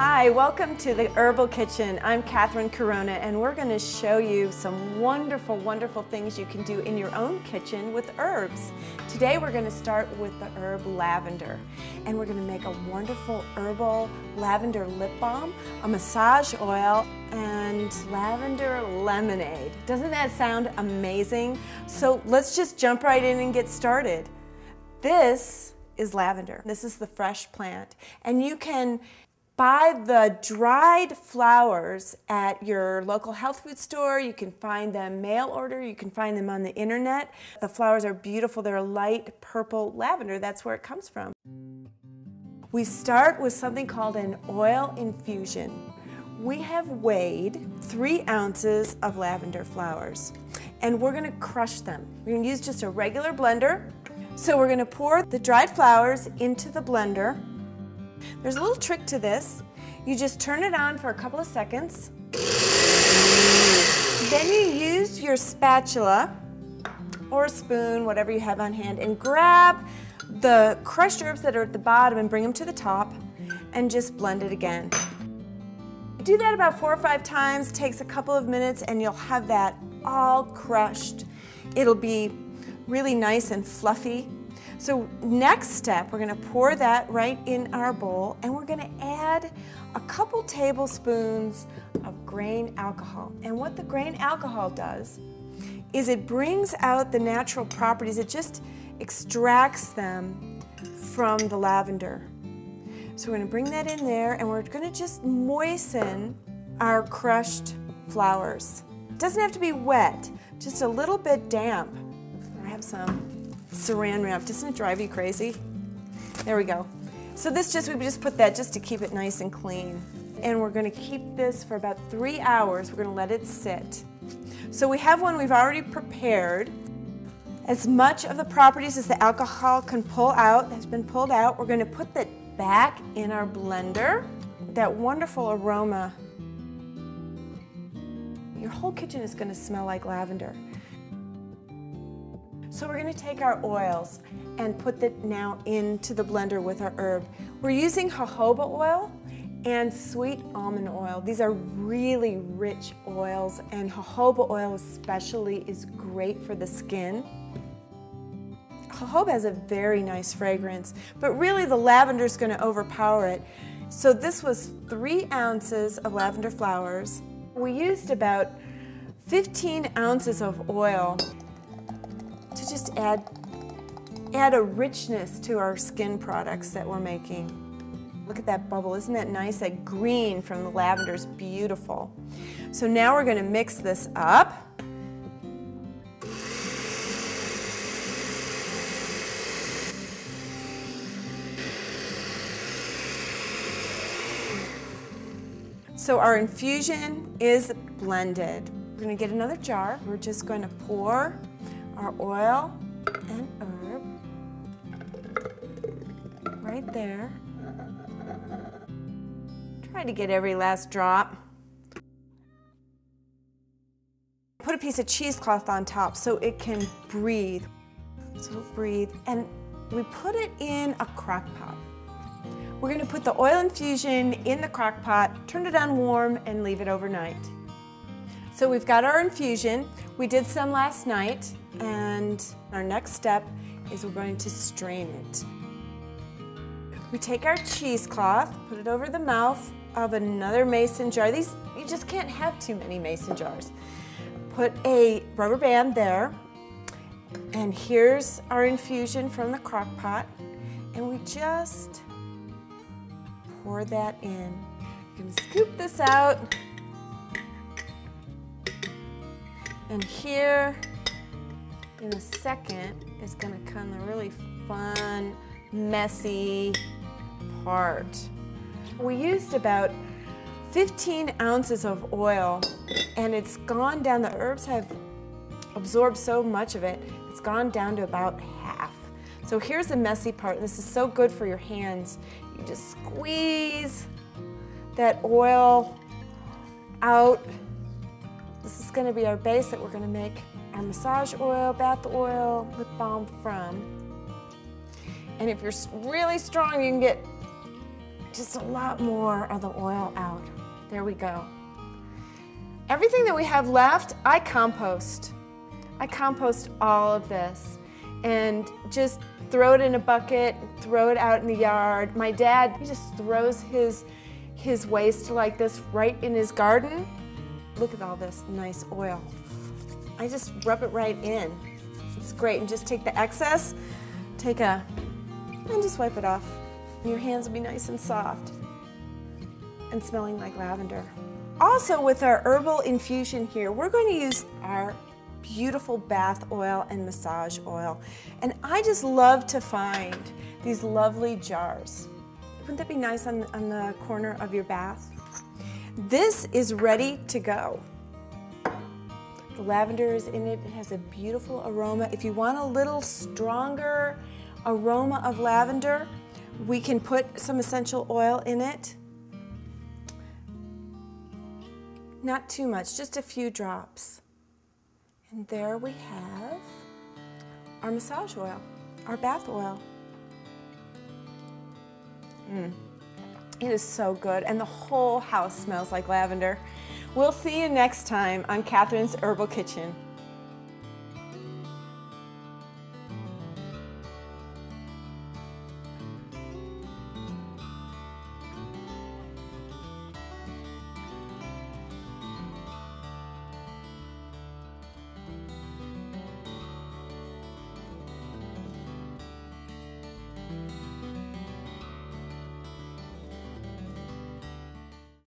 Hi, welcome to the Herbal Kitchen. I'm Catherine Corona, and we're going to show you some wonderful, wonderful things you can do in your own kitchen with herbs. Today we're going to start with the herb lavender, and we're going to make a wonderful herbal lavender lip balm, a massage oil, and lavender lemonade. Doesn't that sound amazing? So let's just jump right in and get started. This is lavender. This is the fresh plant, and you can buy the dried flowers at your local health food store. You can find them mail order. You can find them on the internet. The flowers are beautiful. They're a light purple lavender. That's where it comes from. We start with something called an oil infusion. We have weighed 3 ounces of lavender flowers, and we're going to crush them. We're going to use just a regular blender. So we're going to pour the dried flowers into the blender. There's a little trick to this. You just turn it on for a couple of seconds. Then you use your spatula or a spoon, whatever you have on hand, and grab the crushed herbs that are at the bottom and bring them to the top and just blend it again. Do that about 4 or 5 times, takes a couple of minutes, and you'll have that all crushed. It'll be really nice and fluffy. So next step, we're going to pour that right in our bowl, and we're going to add a couple tablespoons of grain alcohol. And what the grain alcohol does is it brings out the natural properties. It just extracts them from the lavender. So we're going to bring that in there, and we're going to just moisten our crushed flowers. It doesn't have to be wet, just a little bit damp. I have some saran wrap. Doesn't it drive you crazy? There we go. So we just put that just to keep it nice and clean. And we're going to keep this for about 3 hours. We're going to let it sit. So we have one we've already prepared. As much of the properties as the alcohol can pull out has been pulled out. We're going to put that back in our blender. That wonderful aroma. Your whole kitchen is going to smell like lavender. So we're going to take our oils and put that now into the blender with our herb. We're using jojoba oil and sweet almond oil. These are really rich oils, and jojoba oil especially is great for the skin. Jojoba has a very nice fragrance, but really the lavender is going to overpower it. So this was 3 ounces of lavender flowers. We used about 15 ounces of oil to just add a richness to our skin products that we're making. Look at that bubble, isn't that nice? That green from the lavender is beautiful. So now we're going to mix this up. So our infusion is blended. We're going to get another jar. We're just going to pour our oil and herb right there. Try to get every last drop. Put a piece of cheesecloth on top so it can breathe. So breathe. And we put it in a crock pot. We're going to put the oil infusion in the crock pot, turn it on warm, and leave it overnight. So we've got our infusion. We did some last night, and our next step is we're going to strain it. We take our cheesecloth, put it over the mouth of another mason jar. You just can't have too many mason jars. Put a rubber band there, and here's our infusion from the crock pot, and we just pour that in. You can scoop this out. And here, in a second, is going to come the really fun, messy part. We used about 15 ounces of oil, and it's gone down. The herbs have absorbed so much of it, it's gone down to about half. So here's the messy part. This is so good for your hands. You just squeeze that oil out. This is going to be our base that we're going to make our massage oil, bath oil, lip balm from. And if you're really strong, you can get just a lot more of the oil out. There we go. Everything that we have left, I compost. I compost all of this and just throw it in a bucket, throw it out in the yard. My dad, he just throws his waste like this right in his garden. Look at all this nice oil. I just rub it right in. It's great. And just take the excess, and just wipe it off. And your hands will be nice and soft and smelling like lavender. Also, with our herbal infusion here, we're going to use our beautiful bath oil and massage oil. And I just love to find these lovely jars. Wouldn't that be nice on the corner of your bath? This is ready to go. The lavender is in it. It has a beautiful aroma. If you want a little stronger aroma of lavender, we can put some essential oil in it. Not too much, just a few drops. And there we have our massage oil, our bath oil. It is so good, and the whole house smells like lavender. We'll see you next time on Catherine's Herbal Kitchen.